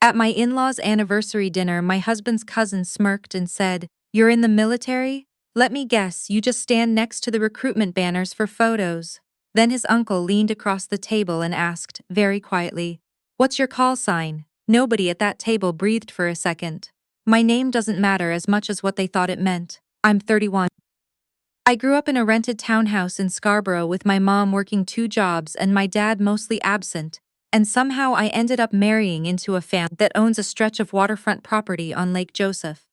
At my in-laws' anniversary dinner, my husband's cousin smirked and said, "You're in the military? Let me guess, you just stand next to the recruitment banners for photos." Then his uncle leaned across the table and asked, very quietly, "What's your call sign?" Nobody at that table breathed for a second. My name doesn't matter as much as what they thought it meant. I'm 31. I grew up in a rented townhouse in Scarborough with my mom working 2 jobs and my dad mostly absent, and somehow I ended up marrying into a family that owns a stretch of waterfront property on Lake Joseph.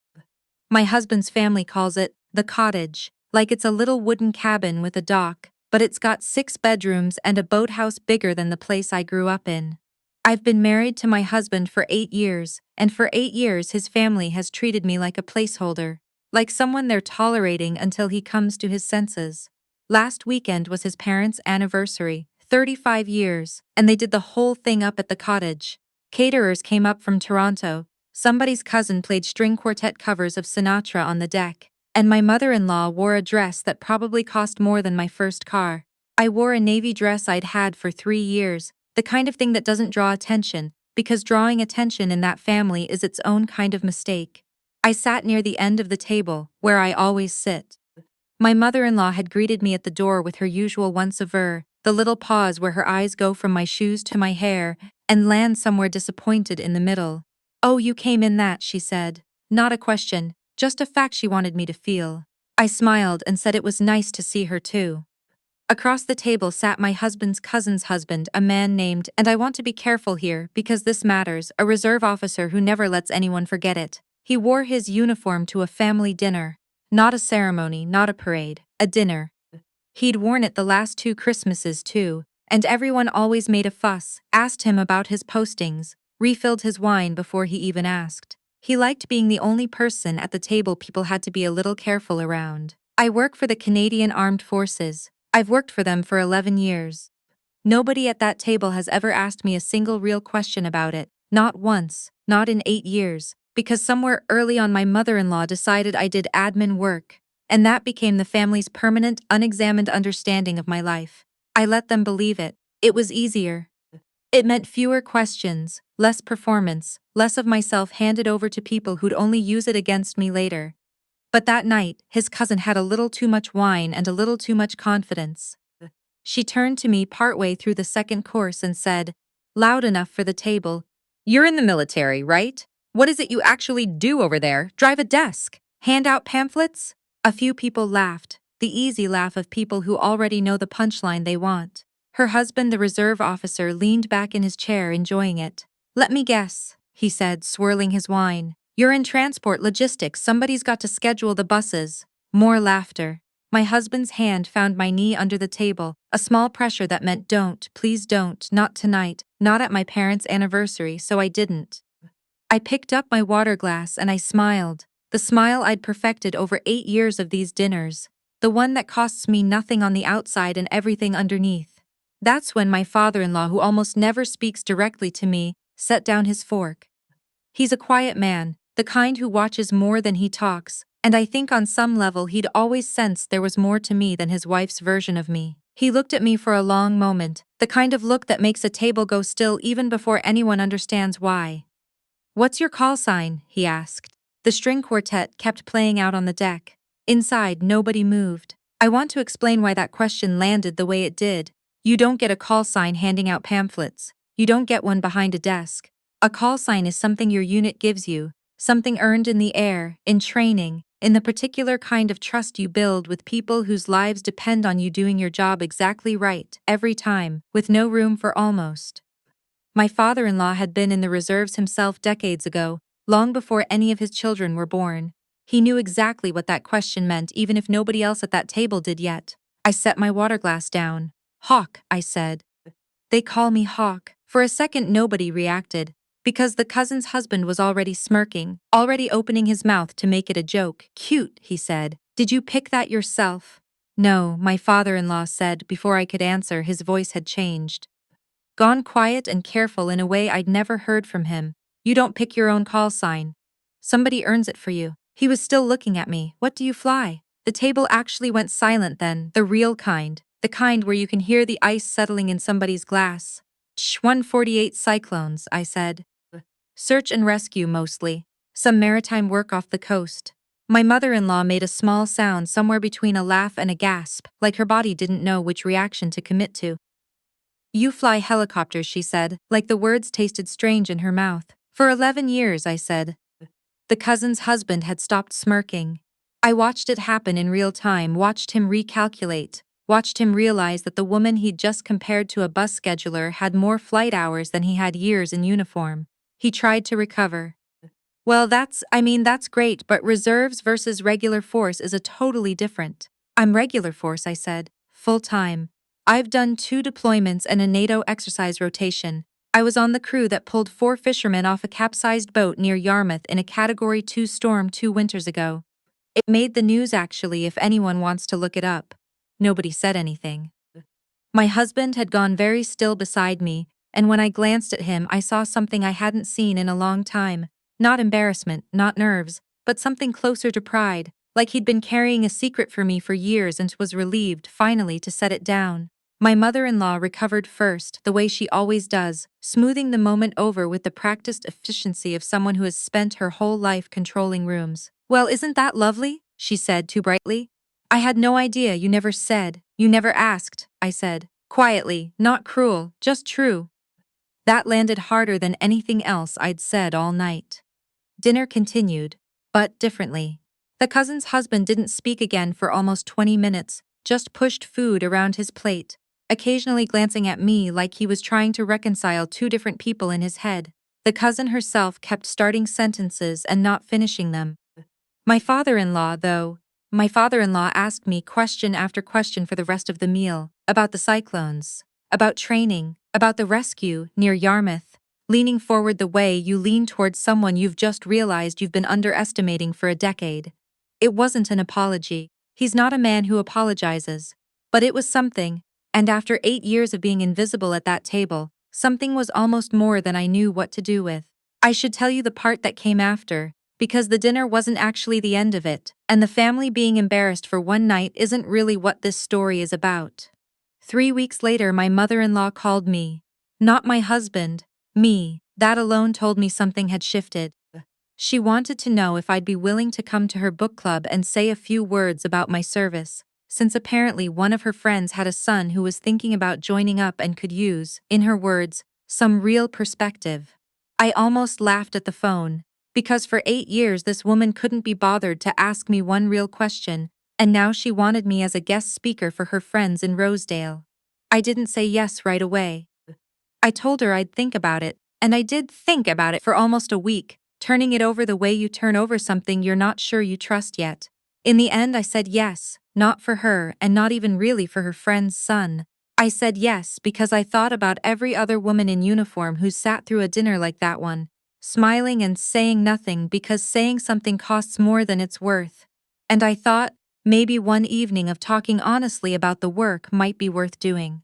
My husband's family calls it the cottage, like it's a little wooden cabin with a dock, but it's got 6 bedrooms and a boathouse bigger than the place I grew up in. I've been married to my husband for 8 years, and for 8 years his family has treated me like a placeholder, like someone they're tolerating until he comes to his senses. Last weekend was his parents' anniversary, 35 years, and they did the whole thing up at the cottage. Caterers came up from Toronto, somebody's cousin played string quartet covers of Sinatra on the deck, and my mother-in-law wore a dress that probably cost more than my first car. I wore a navy dress I'd had for 3 years, the kind of thing that doesn't draw attention, because drawing attention in that family is its own kind of mistake. I sat near the end of the table, where I always sit. My mother-in-law had greeted me at the door with her usual once-a-ver, the little pause where her eyes go from my shoes to my hair, and land somewhere disappointed in the middle. "Oh, you came in that," she said. Not a question, just a fact she wanted me to feel. I smiled and said it was nice to see her too. Across the table sat my husband's cousin's husband, a man named, and I want to be careful here because this matters, a reserve officer who never lets anyone forget it. He wore his uniform to a family dinner. Not a ceremony, not a parade, a dinner. He'd worn it the last 2 Christmases too, and everyone always made a fuss, asked him about his postings, refilled his wine before he even asked. He liked being the only person at the table people had to be a little careful around. I work for the Canadian Armed Forces. I've worked for them for 11 years. Nobody at that table has ever asked me a single real question about it, not once, not in 8 years, because somewhere early on my mother-in-law decided I did admin work, and that became the family's permanent, unexamined understanding of my life. I let them believe it. It was easier. It meant fewer questions, less performance, less of myself handed over to people who'd only use it against me later. But that night, his cousin had a little too much wine and a little too much confidence. She turned to me partway through the second course and said, loud enough for the table, "You're in the military, right? What is it you actually do over there? Drive a desk? Hand out pamphlets?" A few people laughed, the easy laugh of people who already know the punchline they want. Her husband, the reserve officer, leaned back in his chair enjoying it. "Let me guess," he said, swirling his wine. "You're in transport logistics, somebody's got to schedule the buses." More laughter. My husband's hand found my knee under the table, a small pressure that meant don't, please don't, not tonight, not at my parents' anniversary, so I didn't. I picked up my water glass and I smiled, the smile I'd perfected over 8 years of these dinners, the one that costs me nothing on the outside and everything underneath. That's when my father-in-law, who almost never speaks directly to me, set down his fork. He's a quiet man, the kind who watches more than he talks, and I think on some level he'd always sensed there was more to me than his wife's version of me. He looked at me for a long moment, the kind of look that makes a table go still even before anyone understands why. "What's your call sign?" he asked. The string quartet kept playing out on the deck. Inside, nobody moved. I want to explain why that question landed the way it did. You don't get a call sign handing out pamphlets. You don't get one behind a desk. A call sign is something your unit gives you, something earned in the air, in training, in the particular kind of trust you build with people whose lives depend on you doing your job exactly right, every time, with no room for almost. My father-in-law had been in the reserves himself decades ago, long before any of his children were born. He knew exactly what that question meant even if nobody else at that table did yet. I set my water glass down. "Hawk," I said. "They call me Hawk." For a second nobody reacted, because the cousin's husband was already smirking, already opening his mouth to make it a joke. "Cute," he said. "Did you pick that yourself?" "No," my father-in-law said. Before I could answer, his voice had changed. Gone quiet and careful in a way I'd never heard from him. "You don't pick your own call sign. Somebody earns it for you." He was still looking at me. "What do you fly?" The table actually went silent then, the real kind, the kind where you can hear the ice settling in somebody's glass. 148 Cyclones, I said. Search and rescue mostly. Some maritime work off the coast. My mother-in-law made a small sound somewhere between a laugh and a gasp, like her body didn't know which reaction to commit to. You fly helicopters, she said, like the words tasted strange in her mouth. For 11 years, I said. The cousin's husband had stopped smirking. I watched it happen in real time, watched him recalculate, watched him realize that the woman he'd just compared to a bus scheduler had more flight hours than he had years in uniform. He tried to recover. Well, that's great, but reserves versus regular force is a totally different. I'm regular force, I said, full time. I've done 2 deployments and a NATO exercise rotation. I was on the crew that pulled 4 fishermen off a capsized boat near Yarmouth in a Category 2 storm 2 winters ago. It made the news actually, if anyone wants to look it up. Nobody said anything. My husband had gone very still beside me, and when I glanced at him I saw something I hadn't seen in a long time. Not embarrassment, not nerves, but something closer to pride, like he'd been carrying a secret for me for years and was relieved, finally, to set it down. My mother-in-law recovered first, the way she always does, smoothing the moment over with the practiced efficiency of someone who has spent her whole life controlling rooms. Well, isn't that lovely? She said too brightly. I had no idea, you never said, you never asked, I said, quietly, not cruel, just true. That landed harder than anything else I'd said all night. Dinner continued, but differently. The cousin's husband didn't speak again for almost 20 minutes, just pushed food around his plate, occasionally glancing at me like he was trying to reconcile 2 different people in his head. The cousin herself kept starting sentences and not finishing them. My father-in-law asked me question after question for the rest of the meal, about the cyclones, about training, about the rescue near Yarmouth, leaning forward the way you lean towards someone you've just realized you've been underestimating for a decade. It wasn't an apology. He's not a man who apologizes. But it was something, and after 8 years of being invisible at that table, something was almost more than I knew what to do with. I should tell you the part that came after, because the dinner wasn't actually the end of it, and the family being embarrassed for one night isn't really what this story is about. 3 weeks later, my mother-in-law called me. Not my husband, me. That alone told me something had shifted. She wanted to know if I'd be willing to come to her book club and say a few words about my service, since apparently one of her friends had a son who was thinking about joining up and could use, in her words, some real perspective. I almost laughed at the phone, because for 8 years this woman couldn't be bothered to ask me one real question, and now she wanted me as a guest speaker for her friends in Rosedale. I didn't say yes right away. I told her I'd think about it, and I did think about it for almost a week, turning it over the way you turn over something you're not sure you trust yet. In the end, I said yes, not for her and not even really for her friend's son. I said yes because I thought about every other woman in uniform who sat through a dinner like that one, smiling and saying nothing because saying something costs more than it's worth. And I thought, maybe one evening of talking honestly about the work might be worth doing.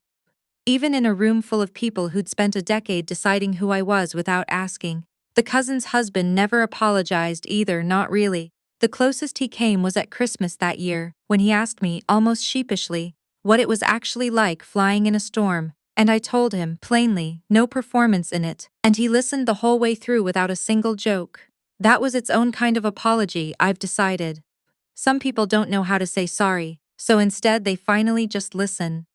Even in a room full of people who'd spent a decade deciding who I was without asking, the cousin's husband never apologized either, not really. The closest he came was at Christmas that year, when he asked me, almost sheepishly, what it was actually like flying in a storm, and I told him, plainly, no performance in it, and he listened the whole way through without a single joke. That was its own kind of apology, I've decided. Some people don't know how to say sorry, so instead they finally just listen.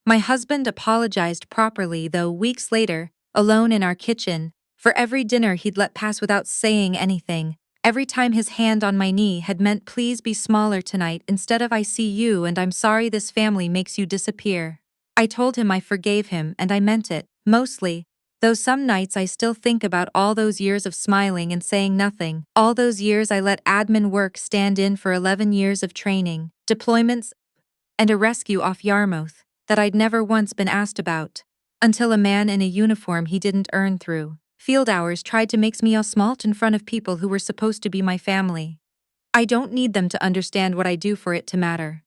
My husband apologized properly, though, weeks later, alone in our kitchen, for every dinner he'd let pass without saying anything. Every time his hand on my knee had meant please be smaller tonight instead of I see you and I'm sorry this family makes you disappear. I told him I forgave him and I meant it, mostly, though some nights I still think about all those years of smiling and saying nothing, all those years I let admin work stand in for 11 years of training, deployments, and a rescue off Yarmouth that I'd never once been asked about, until a man in a uniform he didn't earn through field hours tried to make me all smart in front of people who were supposed to be my family. I don't need them to understand what I do for it to matter.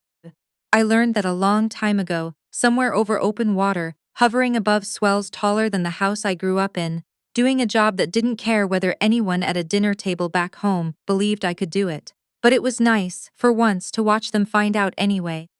I learned that a long time ago, somewhere over open water, hovering above swells taller than the house I grew up in, doing a job that didn't care whether anyone at a dinner table back home believed I could do it. But it was nice, for once, to watch them find out anyway.